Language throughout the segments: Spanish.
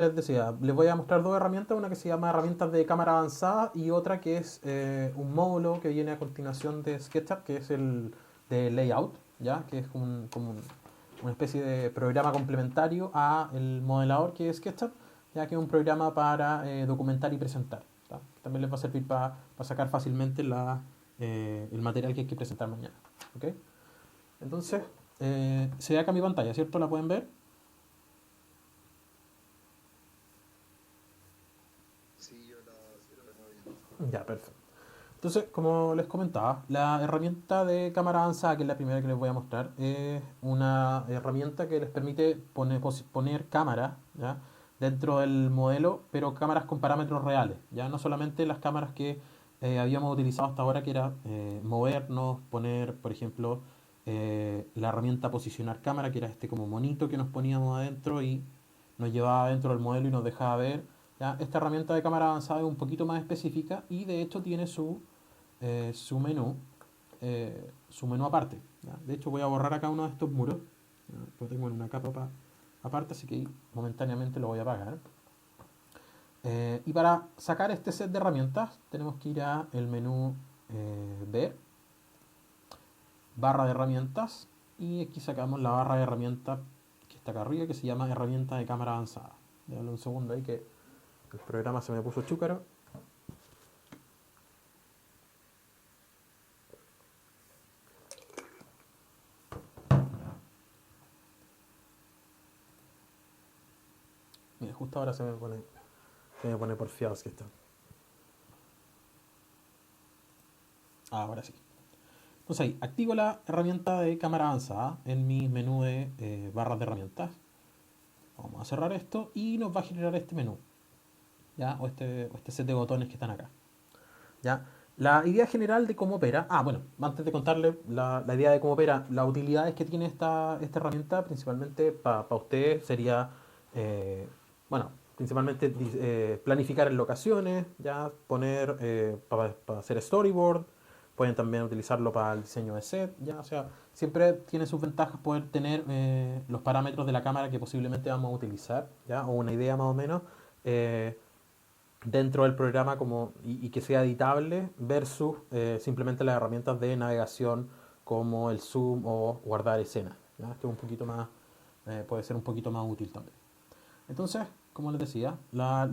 les decía, les voy a mostrar dos herramientas, una que se llama herramientas de cámara avanzada y otra que es un módulo que viene a continuación de SketchUp, que es el de layout, ¿ya? Que es una especie de programa complementario a el modelador que es SketchUp, ya que es un programa para documentar y presentar, ¿tá? También les va a servir para sacar fácilmente el material que hay que presentar mañana, ¿ok? Entonces, se ve acá mi pantalla, ¿cierto? ¿La pueden ver? Sí, sí la tengo bien. Ya, perfecto. Entonces, como les comentaba, la herramienta de cámara avanzada, que es la primera que les voy a mostrar, es una herramienta que les permite poner cámaras, ¿ya? Dentro del modelo, pero cámaras con parámetros reales, ya no solamente las cámaras que habíamos utilizado hasta ahora, que era movernos, poner, por ejemplo, la herramienta posicionar cámara, que era este como monito que nos poníamos adentro y nos llevaba dentro del modelo y nos dejaba ver. ¿Ya? Esta herramienta de cámara avanzada es un poquito más específica y de hecho tiene su menú aparte. ¿Ya? De hecho voy a borrar acá uno de estos muros. ¿Ya? Lo tengo en una capa aparte, así que momentáneamente lo voy a apagar. Y para sacar este set de herramientas tenemos que ir a el menú Ver, barra de herramientas, y aquí sacamos la barra de herramientas que está acá arriba, que se llama herramienta de cámara avanzada. Déjame un segundo ahí que el programa se me puso chúcaro. Mira, justo ahora se me pone porfiados que está. Ahora sí. Entonces ahí, activo la herramienta de cámara avanzada en mi menú de barras de herramientas. Vamos a cerrar esto y nos va a generar este menú, ¿ya? O este set de botones que están acá, ¿ya? La idea general de cómo opera. Bueno, antes de contarle la idea de cómo opera, las utilidades que tiene esta herramienta, principalmente para ustedes, sería, eh, bueno, principalmente planificar en locaciones, ya poner para hacer storyboard. Pueden también utilizarlo para el diseño de set, ya, o sea, siempre tiene sus ventajas poder tener los parámetros de la cámara que posiblemente vamos a utilizar, ya, o una idea más o menos. eh, Dentro del programa y que sea editable versus simplemente las herramientas de navegación como el zoom o guardar escenas. ¿Ya? Esto es un poquito más, puede ser un poquito más útil también. Entonces, como les decía, la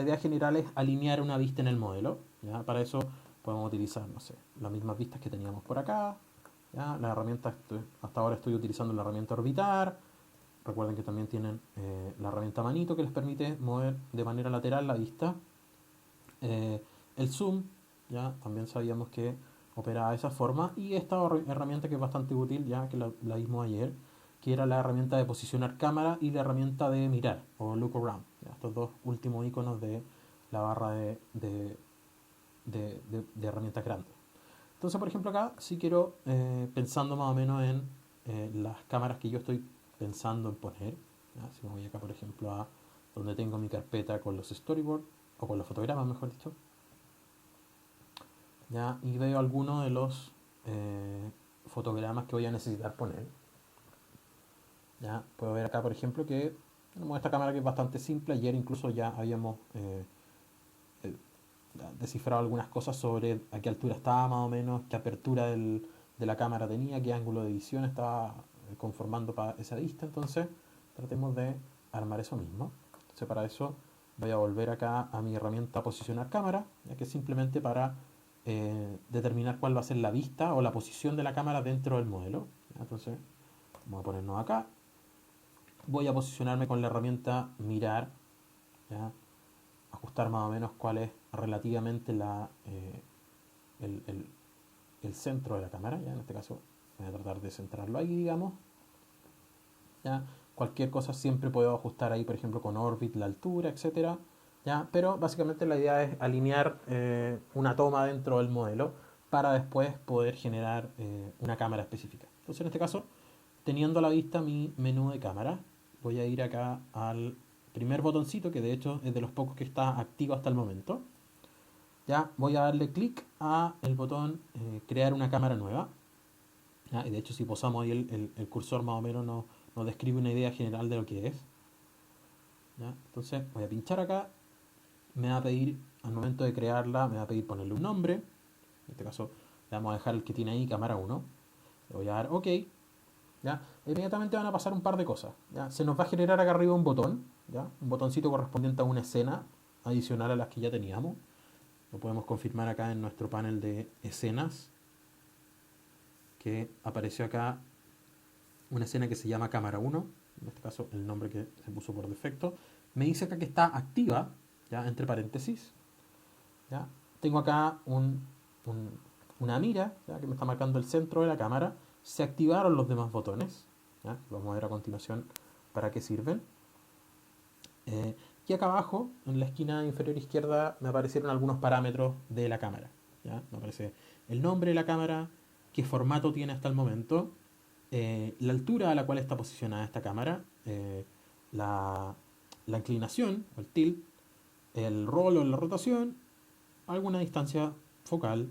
idea general es alinear una vista en el modelo. ¿Ya? Para eso podemos utilizar, no sé, las mismas vistas que teníamos por acá. ¿Ya? La herramienta, hasta ahora estoy utilizando la herramienta orbitar. Recuerden que también tienen la herramienta manito que les permite mover de manera lateral la vista. El zoom, ya también sabíamos que operaba de esa forma. Y esta herramienta que es bastante útil, ya que la vimos ayer, que era la herramienta de posicionar cámara y la herramienta de mirar o look around. ¿Ya? Estos dos últimos iconos de la barra de herramientas grandes. Entonces, por ejemplo, acá si quiero, pensando más o menos en las cámaras que yo estoy pensando en poner, ¿ya? Si me voy acá, por ejemplo, a donde tengo mi carpeta con los storyboards, o con los fotogramas, mejor dicho, ¿ya? Y veo algunos de los fotogramas que voy a necesitar poner. ¿Ya? Puedo ver acá, por ejemplo, que tenemos esta cámara que es bastante simple. Ayer incluso ya habíamos eh, descifrado algunas cosas sobre a qué altura estaba más o menos, qué apertura de la cámara tenía, qué ángulo de visión estaba conformando para esa vista. Entonces, tratemos de armar eso mismo. Entonces, para eso voy a volver acá a mi herramienta posicionar cámara, ya que es simplemente para determinar cuál va a ser la vista o la posición de la cámara dentro del modelo. ¿Ya? Entonces, vamos a ponernos acá. Voy a posicionarme con la herramienta mirar, ¿ya? Ajustar más o menos cuál es relativamente el, el- el centro de la cámara, ¿ya? En este caso voy a tratar de centrarlo ahí, digamos, ¿ya? Cualquier cosa siempre puedo ajustar ahí, por ejemplo, con Orbit, la altura, etcétera, ¿ya? Pero básicamente la idea es alinear una toma dentro del modelo para después poder generar una cámara específica. Entonces, en este caso, teniendo a la vista mi menú de cámara, voy a ir acá al primer botoncito, que de hecho es de los pocos que está activo hasta el momento. Ya voy a darle clic a el botón crear una cámara nueva. ¿Ya? Y de hecho si posamos ahí el cursor más o menos nos describe una idea general de lo que es. ¿ya? Entonces voy a pinchar acá, me va a pedir, al momento de crearla, me va a pedir ponerle un nombre. En este caso le vamos a dejar el que tiene ahí, cámara 1. Le voy a dar OK. ¿Ya? Inmediatamente van a pasar un par de cosas. ¿Ya? Se nos va a generar acá arriba un botón, ¿ya? Un botoncito correspondiente a una escena adicional a las que ya teníamos. Lo podemos confirmar acá en nuestro panel de escenas, que apareció acá una escena que se llama cámara 1, en este caso el nombre que se puso por defecto. Me dice acá que está activa, ¿ya? Entre paréntesis. ¿Ya? Tengo acá una mira, ¿ya? Que me está marcando el centro de la cámara. Se activaron los demás botones, ¿ya? Vamos a ver a continuación para qué sirven. Y acá abajo, en la esquina inferior izquierda, me aparecieron algunos parámetros de la cámara, ¿ya? Me aparece el nombre de la cámara, qué formato tiene hasta el momento, la altura a la cual está posicionada esta cámara, la inclinación o el tilt, el rol o la rotación, alguna distancia focal,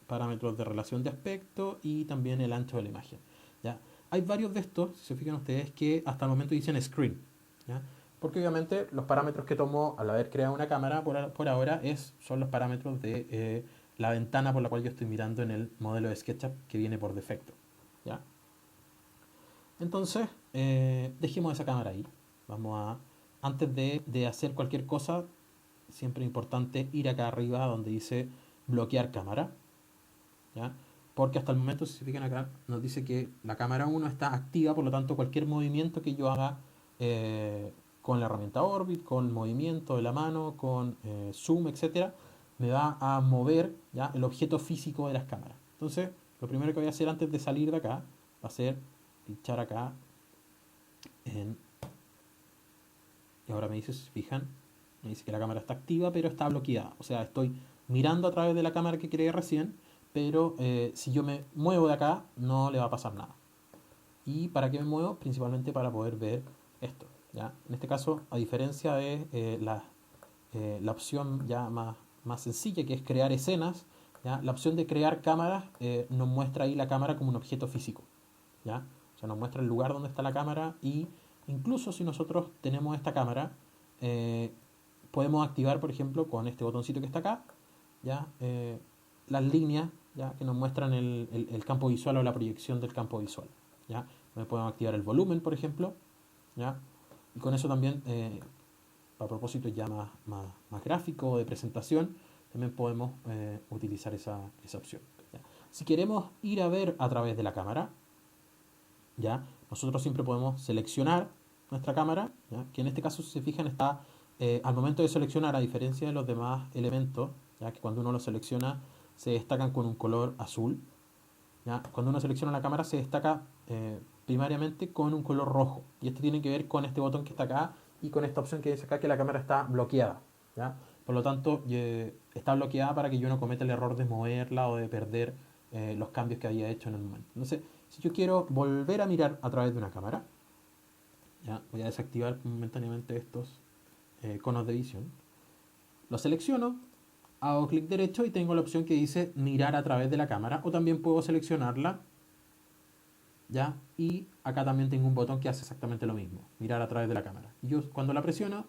parámetros de relación de aspecto y también el ancho de la imagen, ¿ya? Hay varios de estos, si se fijan ustedes, que hasta el momento dicen screen, ¿ya? Porque obviamente los parámetros que tomó al haber creado una cámara por ahora son los parámetros de la ventana por la cual yo estoy mirando en el modelo de SketchUp que viene por defecto, ¿ya? Entonces, dejemos esa cámara ahí. Antes de hacer cualquier cosa, siempre es importante ir acá arriba donde dice bloquear cámara, ¿ya? Porque hasta el momento, si se fijan acá, nos dice que la cámara 1 está activa, por lo tanto cualquier movimiento que yo haga con la herramienta Orbit, con movimiento de la mano, con zoom, etcétera, me va a mover, ¿ya? El objeto físico de las cámaras. Entonces, lo primero que voy a hacer antes de salir de acá va a ser pinchar acá y ahora me dice, si se fijan, me dice que la cámara está activa pero está bloqueada. O sea, estoy mirando a través de la cámara que creé recién, pero si yo me muevo de acá no le va a pasar nada. ¿Y para qué me muevo? Principalmente para poder ver esto, ¿ya? En este caso, a diferencia de la opción ya más sencilla, que es crear escenas, ¿ya? La opción de crear cámaras nos muestra ahí la cámara como un objeto físico, ¿ya? O sea, nos muestra el lugar donde está la cámara y incluso si nosotros tenemos esta cámara, podemos activar, por ejemplo, con este botoncito que está acá, ¿ya? Las líneas, ¿ya? Que nos muestran el campo visual o la proyección del campo visual, ¿ya? Podemos activar el volumen, por ejemplo, ¿ya? Y con eso también, a propósito ya más gráfico de presentación, también podemos utilizar esa opción, ¿ya? Si queremos ir a ver a través de la cámara, ¿ya? Nosotros siempre podemos seleccionar nuestra cámara, ¿ya? Que en este caso, si se fijan, está al momento de seleccionar, a diferencia de los demás elementos, ¿ya? Que cuando uno los selecciona se destacan con un color azul, ¿ya? Cuando uno selecciona la cámara se destaca primariamente con un color rojo, y esto tiene que ver con este botón que está acá y con esta opción que dice acá que la cámara está bloqueada, ¿ya? Por lo tanto, está bloqueada para que yo no cometa el error de moverla o de perder los cambios que había hecho en el momento. Entonces, si yo quiero volver a mirar a través de una cámara, ¿ya? Voy a desactivar momentáneamente estos conos de visión. Lo selecciono, hago clic derecho y tengo la opción que dice mirar a través de la cámara, o también puedo seleccionarla, ¿ya? Y acá también tengo un botón que hace exactamente lo mismo, mirar a través de la cámara. Y yo cuando la presiono,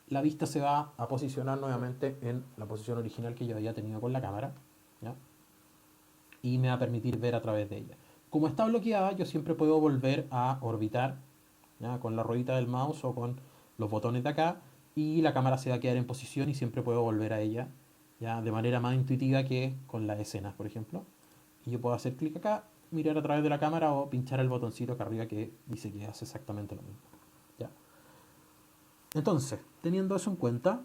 la vista se va a posicionar nuevamente en la posición original que yo había tenido con la cámara, ¿ya? Y me va a permitir ver a través de ella. Como está bloqueada, yo siempre puedo volver a orbitar, ¿ya? Con la ruedita del mouse o con los botones de acá, y la cámara se va a quedar en posición y siempre puedo volver a ella, ¿ya? De manera más intuitiva que con las escenas, por ejemplo. Y yo puedo hacer clic acá, mirar a través de la cámara o pinchar el botoncito acá arriba que dice que hace exactamente lo mismo, ¿ya? Entonces, teniendo eso en cuenta,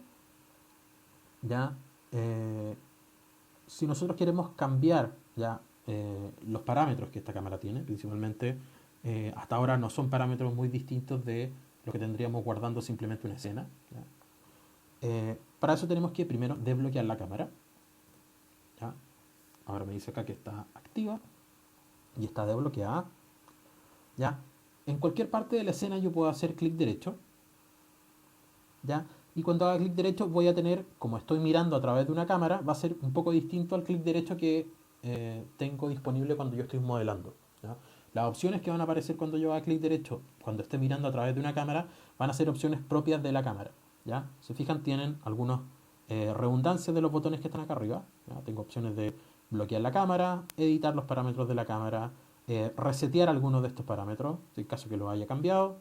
ya si nosotros queremos cambiar ya los parámetros que esta cámara tiene, principalmente hasta ahora no son parámetros muy distintos de lo que tendríamos guardando simplemente una escena, ¿ya? Para eso tenemos que primero desbloquear la cámara, ¿ya? Ahora me dice acá que está activa y está desbloqueada, ¿ya? En cualquier parte de la escena yo puedo hacer clic derecho, ¿ya? Y cuando haga clic derecho voy a tener, como estoy mirando a través de una cámara, va a ser un poco distinto al clic derecho que tengo disponible cuando yo estoy modelando, ¿ya? Las opciones que van a aparecer cuando yo haga clic derecho, cuando esté mirando a través de una cámara, van a ser opciones propias de la cámara. ¿Ya? Se fijan, tienen algunas redundancias de los botones que están acá arriba. ¿Ya? Tengo opciones de bloquear la cámara, editar los parámetros de la cámara, resetear algunos de estos parámetros, en caso que lo haya cambiado.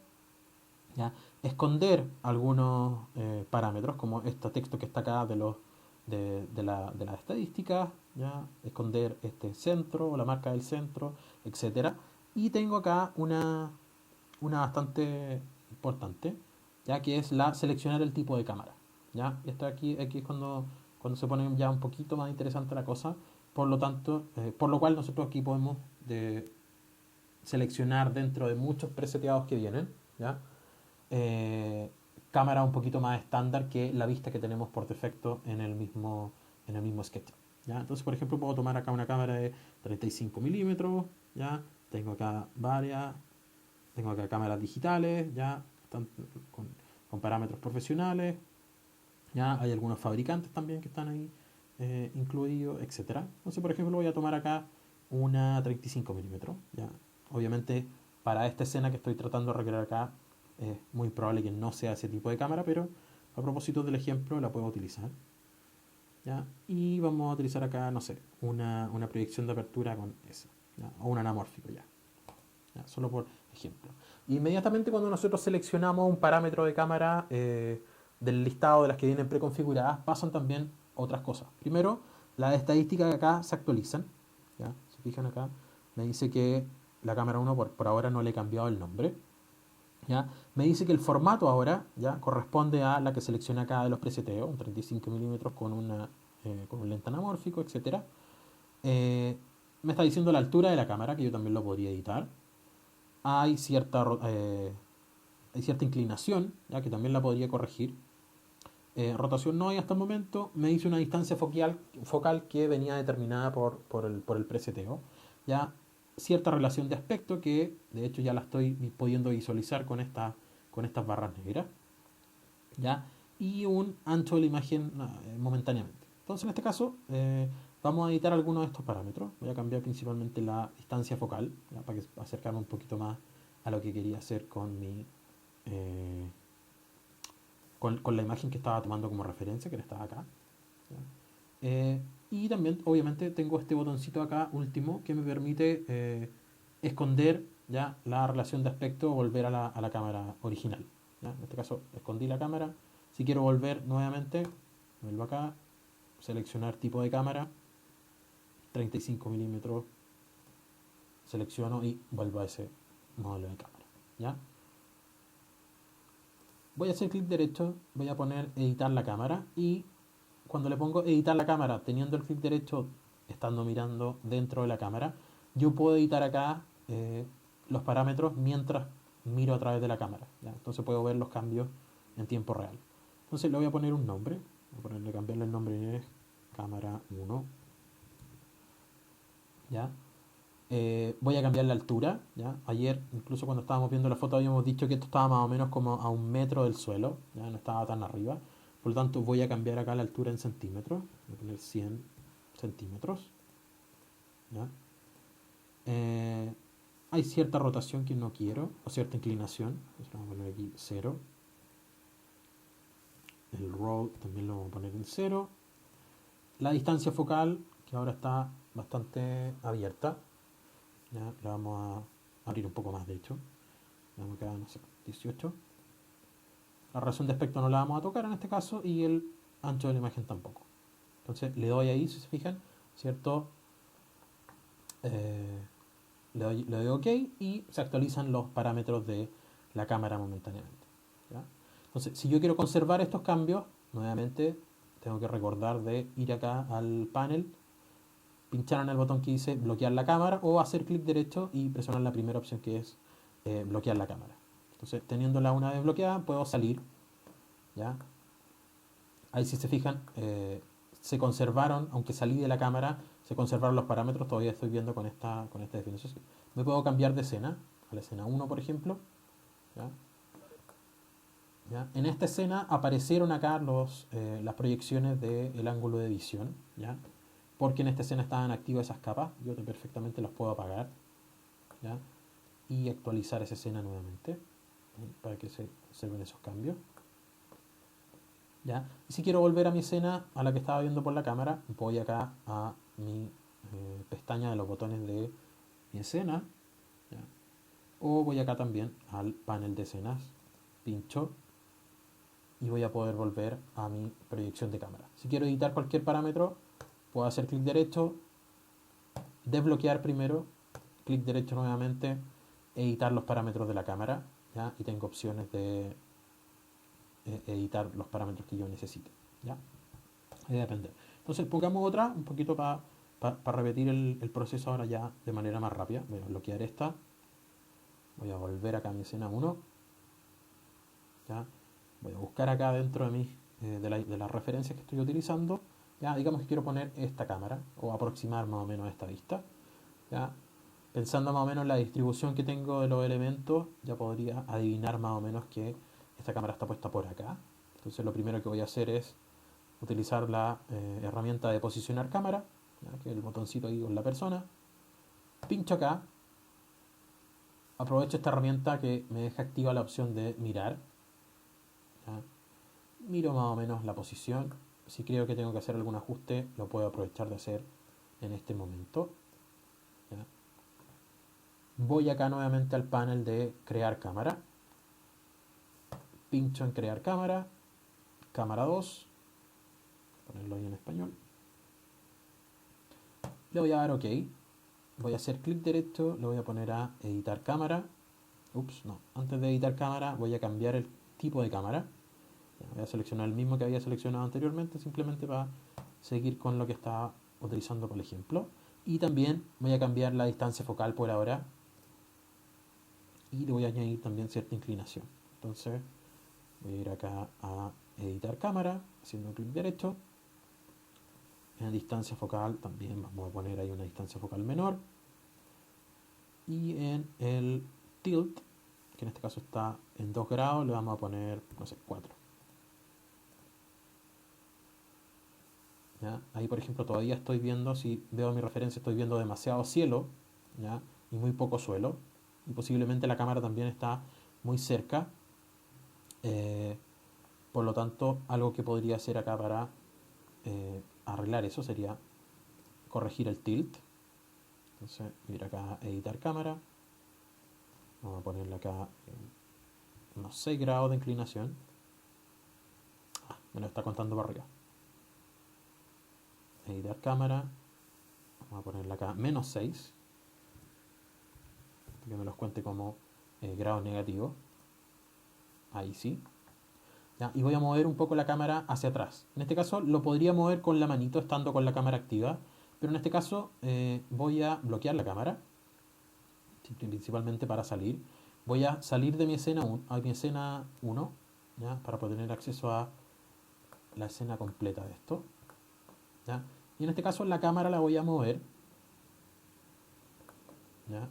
¿Ya? Esconder algunos parámetros, como este texto que está acá de las estadísticas, ¿ya? Esconder este centro o la marca del centro, etcétera. Y tengo acá una bastante importante, ya que es la seleccionar el tipo de cámara. ¿Ya? Esto aquí es cuando se pone ya un poquito más interesante la cosa. Por lo tanto, por lo cual nosotros aquí podemos seleccionar dentro de muchos preseteados que vienen, ¿ya? eh, cámara un poquito más estándar que la vista que tenemos por defecto en el mismo SketchUp. ¿Ya? Entonces, por ejemplo, puedo tomar acá una cámara de 35 milímetros, ¿ya? Tengo acá varias, tengo acá cámaras digitales, ¿ya? Están con parámetros profesionales, ¿ya? Hay algunos fabricantes también que están ahí incluidos, etcétera. Entonces, por ejemplo, voy a tomar acá una 35 milímetros, ¿ya? Obviamente, para esta escena que estoy tratando de recrear acá, es muy probable que no sea ese tipo de cámara, pero a propósito del ejemplo la puedo utilizar. ¿Ya? Y vamos a utilizar acá, no sé, una proyección de apertura con esa, ¿ya? O un anamórfico ya. ¿Ya? Solo por ejemplo. Inmediatamente cuando nosotros seleccionamos un parámetro de cámara del listado de las que vienen preconfiguradas, pasan también otras cosas. Primero, las estadísticas de acá se actualizan. ¿Ya? Se fijan acá, me dice que la cámara 1 por ahora no le he cambiado el nombre. ¿Ya? Me dice que el formato ahora ya corresponde a la que selecciona acá de los preseteos, un 35 milímetros con un lente anamórfico, etcétera. Me está diciendo la altura de la cámara, que yo también lo podría editar. Hay hay cierta inclinación, ya que también la podría corregir. Rotación no hay hasta el momento. Me dice una distancia focal que venía determinada por el preseteo. Ya cierta relación de aspecto que de hecho ya la estoy pudiendo visualizar con estas barras negras. ¿Ya? Y un ancho de la imagen momentáneamente. Entonces en este caso vamos a editar algunos de estos parámetros. Voy a cambiar principalmente la distancia focal, ¿ya? Para acercarme un poquito más a lo que quería hacer eh, con la imagen que estaba tomando como referencia, que estaba acá. ¿Ya? Y también, obviamente, tengo este botoncito acá último que me permite esconder ya la relación de aspecto o volver a la cámara original. ¿Ya? En este caso, escondí la cámara. Si quiero volver nuevamente, vuelvo acá, seleccionar tipo de cámara, 35 milímetros, selecciono y vuelvo a ese modelo de cámara. ¿Ya? Voy a hacer clic derecho, voy a poner editar la cámara y cuando le pongo editar la cámara, teniendo el clic derecho, estando mirando dentro de la cámara, yo puedo editar acá los parámetros mientras miro a través de la cámara. ¿Ya? Entonces puedo ver los cambios en tiempo real. Entonces le voy a poner un nombre. Voy a cambiarle el nombre es cámara 1. ¿Ya? Voy a cambiar la altura. ¿Ya? Ayer, incluso cuando estábamos viendo la foto, habíamos dicho que esto estaba más o menos como a 1 metro del suelo. ¿Ya? No estaba tan arriba. Por lo tanto, voy a cambiar acá la altura en centímetros. Voy a poner 100 centímetros. ¿Ya? Hay cierta rotación que no quiero, o cierta inclinación. Entonces vamos a poner aquí 0. El roll también lo vamos a poner en 0. La distancia focal, que ahora está bastante abierta. ¿Ya? La vamos a abrir un poco más, de hecho. Vamos acá, no sé, 18. La razón de aspecto no la vamos a tocar en este caso y el ancho de la imagen tampoco. Entonces le doy ahí, si se fijan, ¿cierto? Le doy OK y se actualizan los parámetros de la cámara momentáneamente. ¿Ya? Entonces, si yo quiero conservar estos cambios, nuevamente tengo que recordar de ir acá al panel, pinchar en el botón que dice bloquear la cámara o hacer clic derecho y presionar la primera opción que es bloquear la cámara. Entonces, teniéndola una vez bloqueada, puedo salir. ¿Ya? Ahí si se fijan, se conservaron, aunque salí de la cámara, se conservaron los parámetros, todavía estoy viendo con esta definición. Me puedo cambiar de escena, a la escena 1 por ejemplo. ¿Ya? ¿Ya? En esta escena aparecieron acá las proyecciones del ángulo de visión, ¿ya? Porque en esta escena estaban activas esas capas, yo perfectamente las puedo apagar. ¿Ya? y actualizar esa escena nuevamente, para que se observen esos cambios. ¿Ya? Y si quiero volver a mi escena a la que estaba viendo por la cámara, voy acá a mi pestaña de los botones de mi escena, ¿ya? O voy acá también al panel de escenas, pincho y voy a poder volver a mi proyección de cámara. Si quiero editar cualquier parámetro, puedo hacer clic derecho, desbloquear primero, clic derecho nuevamente, editar los parámetros de la cámara, ¿ya? Y tengo opciones de editar los parámetros que yo necesite, ¿ya? Ahí depende. Entonces pongamos otra, un poquito para repetir el proceso ahora ya de manera más rápida. Voy a bloquear esta, voy a volver acá a mi escena 1, ¿ya? Voy a buscar acá dentro de, de las referencias que estoy utilizando, ¿ya? Digamos que quiero poner esta cámara o aproximar más o menos esta vista, ¿ya? Pensando más o menos en la distribución que tengo de los elementos, ya podría adivinar más o menos que esta cámara está puesta por acá. Entonces lo primero que voy a hacer es utilizar la herramienta de posicionar cámara, ¿ya? Que es el botoncito ahí con la persona. Pincho acá, aprovecho esta herramienta que me deja activa la opción de mirar, ¿ya? Miro más o menos la posición. Si creo que tengo que hacer algún ajuste, lo puedo aprovechar de hacer en este momento, ¿ya? Voy acá nuevamente al panel de crear cámara, pincho en crear cámara, cámara 2, ponerlo ahí en español, le voy a dar OK, voy a hacer clic derecho, le voy a poner a editar cámara. Ups, no, antes de editar cámara voy a cambiar el tipo de cámara. Voy a seleccionar el mismo que había seleccionado anteriormente, simplemente para seguir con lo que estaba utilizando por ejemplo. Y también voy a cambiar la distancia focal por ahora y le voy a añadir también cierta inclinación. Entonces voy a ir acá a editar cámara, haciendo clic derecho. En distancia focal también vamos a poner ahí una distancia focal menor. Y en el tilt, que en este caso está en 2 grados, le vamos a poner, no sé, 4. ¿Ya? Ahí, por ejemplo, todavía estoy viendo, si veo mi referencia, estoy viendo demasiado cielo, ¿ya? Y muy poco suelo. Y posiblemente la cámara también está muy cerca. Por lo tanto, algo que podría hacer acá para arreglar eso sería corregir el tilt. Entonces, ir acá a editar cámara. Vamos a ponerle acá unos 6 grados de inclinación. Me lo está contando para arriba. Editar cámara. Vamos a ponerle acá menos 6. Que me los cuente como grados negativos. Ahí sí. ¿Ya? Y voy a mover un poco la cámara hacia atrás. En este caso lo podría mover con la manito estando con la cámara activa. Pero en este caso voy a bloquear la cámara. Principalmente para salir. Voy a salir de mi escena 1, ¿ya? Para poder tener acceso a la escena completa de esto, ¿ya? Y en este caso la cámara la voy a mover, ¿ya?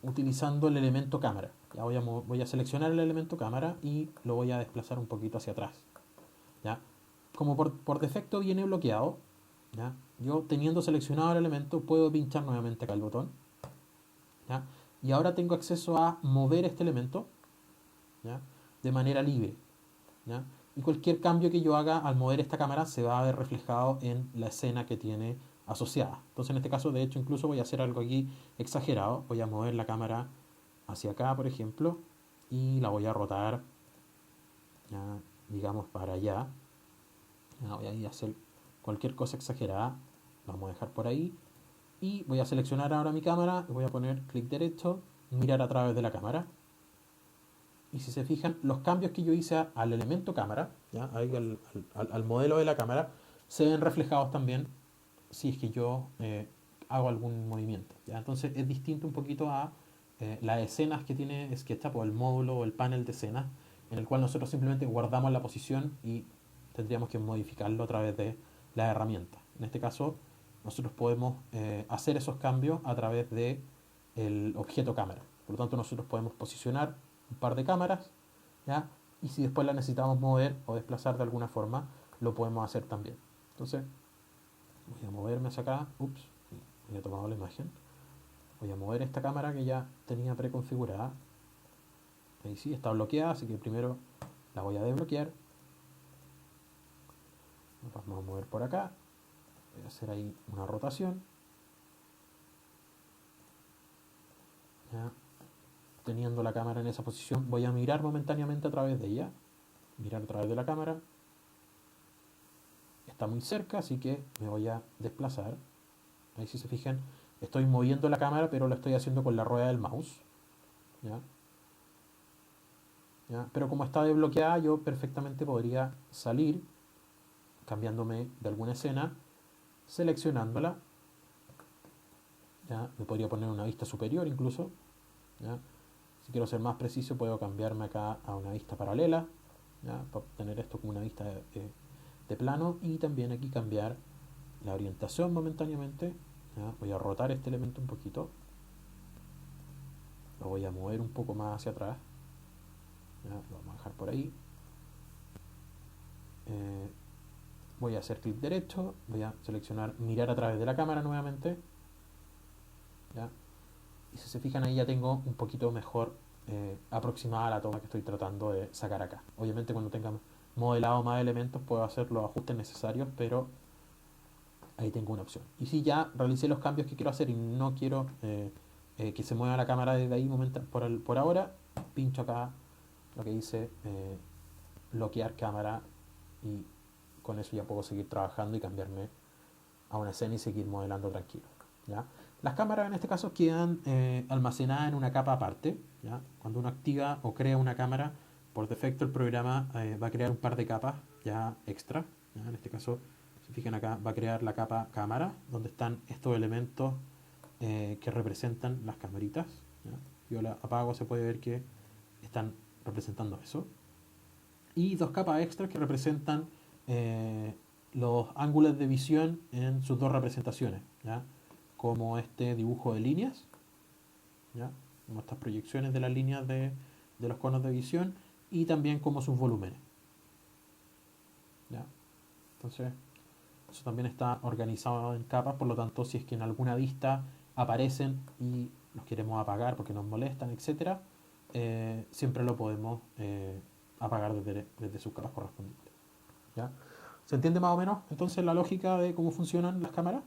Utilizando el elemento cámara. Ya voy a seleccionar el elemento cámara y lo voy a desplazar un poquito hacia atrás, ¿ya? Como por defecto viene bloqueado, ¿ya? Yo teniendo seleccionado el elemento puedo pinchar nuevamente acá el botón, ¿ya? Y ahora tengo acceso a mover este elemento, ¿ya? De manera libre, ¿ya? Y cualquier cambio que yo haga al mover esta cámara se va a ver reflejado en la escena que tiene asociada. Entonces en este caso de hecho incluso voy a hacer algo aquí exagerado. Voy a mover la cámara hacia acá por ejemplo y la voy a rotar, ¿ya? Digamos para allá. ¿Ya? Voy a ir a hacer cualquier cosa exagerada. La vamos a dejar por ahí. Y voy a seleccionar ahora mi cámara y voy a poner clic derecho, mirar a través de la cámara. Y si se fijan, los cambios que yo hice al elemento cámara, ¿ya? Ahí al modelo de la cámara, se ven reflejados también si es que yo hago algún movimiento, ¿ya? Entonces es distinto un poquito a las escenas que tiene SketchUp o el módulo o el panel de escenas, en el cual nosotros simplemente guardamos la posición y tendríamos que modificarlo a través de la herramienta. En este caso, nosotros podemos hacer esos cambios a través de el objeto cámara. Por lo tanto, nosotros podemos posicionar un par de cámaras, ¿ya? Y si después la necesitamos mover o desplazar de alguna forma, lo podemos hacer también. Entonces, voy a moverme hacia acá. Ups, había tomado la imagen. Voy a mover esta cámara que ya tenía preconfigurada. Ahí sí, está bloqueada, así que primero la voy a desbloquear. Vamos a mover por acá. Voy a hacer ahí una rotación. Ya. Teniendo la cámara en esa posición, voy a mirar momentáneamente a través de ella. Mirar a través de la cámara. Está muy cerca, así que me voy a desplazar. Ahí si se fijan, estoy moviendo la cámara, pero lo estoy haciendo con la rueda del mouse. ¿Ya? ¿Ya? Pero como está desbloqueada, yo perfectamente podría salir, cambiándome de alguna escena, seleccionándola. ¿Ya? Me podría poner una vista superior incluso. ¿Ya? Si quiero ser más preciso, puedo cambiarme acá a una vista paralela. ¿Ya? Para obtener esto como una vista de plano. Y también aquí cambiar la orientación momentáneamente. ¿Ya? Voy a rotar este elemento un poquito. Lo voy a mover un poco más hacia atrás. ¿Ya? Lo vamos a dejar por ahí. Voy a hacer clic derecho. Voy a seleccionar mirar a través de la cámara nuevamente. ¿Ya? Y si se fijan ahí ya tengo un poquito mejor aproximada la toma que estoy tratando de sacar acá. Obviamente cuando tenga modelado más elementos puedo hacer los ajustes necesarios, pero ahí tengo una opción. Y si ya realicé los cambios que quiero hacer y no quiero que se mueva la cámara desde ahí por ahora, pincho acá lo que dice bloquear cámara y con eso ya puedo seguir trabajando y cambiarme a una escena y seguir modelando tranquilo. ¿Ya? Las cámaras en este caso quedan almacenadas en una capa aparte. ¿Ya? Cuando uno activa o crea una cámara, por defecto el programa va a crear un par de capas ya extra. ¿Ya? En este caso, si fijan acá, va a crear la capa cámara, donde están estos elementos que representan las camaritas. ¿Ya? Yo la apago, se puede ver que están representando eso. Y dos capas extras que representan los ángulos de visión en sus dos representaciones. ¿Ya? Como este dibujo de líneas, ¿ya? Como estas proyecciones de las líneas de los conos de visión y también como sus volúmenes. ¿Ya? Entonces, eso también está organizado en capas, por lo tanto, si es que en alguna vista aparecen y los queremos apagar porque nos molestan, etcétera, siempre lo podemos apagar desde sus capas correspondientes. ¿Ya? ¿Se entiende más o menos entonces la lógica de cómo funcionan las cámaras?